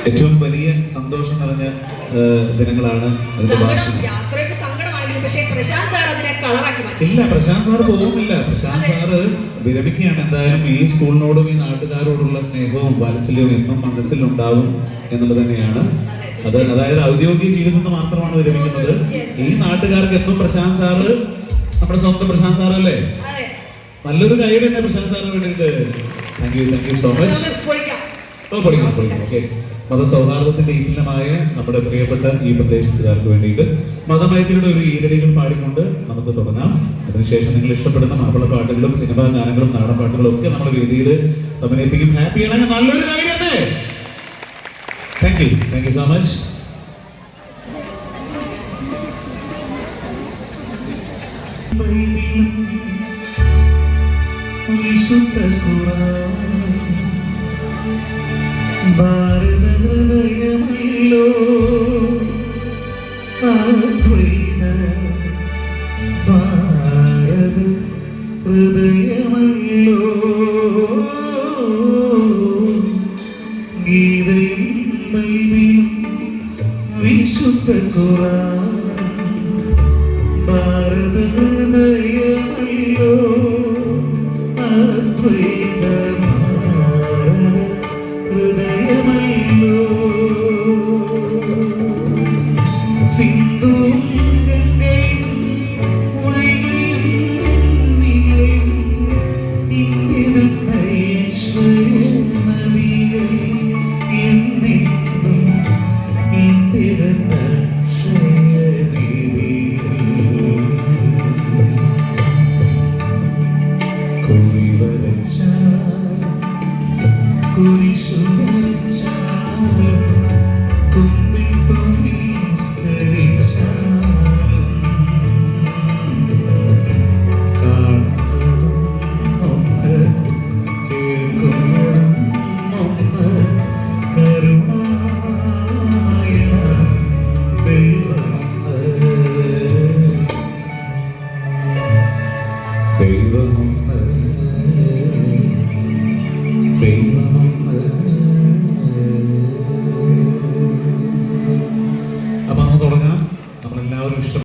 ഏറ്റവും വലിയ സന്തോഷം നിറഞ്ഞ ദിനങ്ങളാണ്. ഇല്ല, പ്രശാന്ത് സാറ് പോകുന്നില്ല. പ്രശാന്ത് സാറ് വിരമിക്കുകയാണ്. എന്തായാലും ഈ സ്കൂളിനോടും ഈ നാട്ടുകാരോടുള്ള സ്നേഹവും വാത്സല്യവും എന്നും മനസ്സിലുണ്ടാവും എന്നുള്ളത് തന്നെയാണ്. അതായത് ഔദ്യോഗിക ജീവിതത്തിൽ മാത്രമാണ് വിരമിക്കുന്നത്. ഈ നാട്ടുകാർക്ക് എന്നും പ്രശാന്ത് സാറ് നമ്മുടെ സ്വന്തം പ്രശാന്ത് സാറല്ലേ. നല്ലൊരു കൈയ്യടി തന്നെ പ്രശാന്ത് സാറിന് വേണ്ടിയിട്ട്. Thank you so much. മതസൗഹാർദ്ദത്തിന്റെ ഈറ്റിലമായ നമ്മുടെ പ്രിയപ്പെട്ട ഈ പ്രദേശത്തുകാർക്ക് വേണ്ടിയിട്ട് മതമൈത്രിയുടെ ഒരു ഈരടികൾ പാടിക്കൊണ്ട് നമുക്ക് തുടങ്ങാം. അതിനുശേഷം നിങ്ങൾ ഇഷ്ടപ്പെടുന്ന മാപ്പിള പാട്ടുകളും സിനിമാ ഗാനങ്ങളും നാടൻ പാട്ടുകളും ഒക്കെ നമ്മുടെ വേദിയിൽ സമന്വയിപ്പിക്കും. ഹാപ്പിയാണെങ്കിൽ നല്ലൊരു കാര്യം തന്നെ. Thank you so much. വിശുദ്ധ ഖുർആൻ ഭാരത ഹൃദയമല്ലോ, അദ്വൈത ഭാരത ഹൃദയമല്ലോ, ഗീതയും ബൈബിളും വിശുദ്ധ ഖുർആൻ ഭാരത ഹൃദയമല്ലോ, അദ്വൈത ഹൃദയമല്ലോ, സിന്ധുവും ഗംഗയും വൈഗയും നീലയും ഇന്ത്യയുടെ ഐശ്വര്യ നദികൾ എന്നെന്നും ഇന്ത്യയുടെ അക്ഷയദീപികൾ കുറിവരച്ച കുരിശു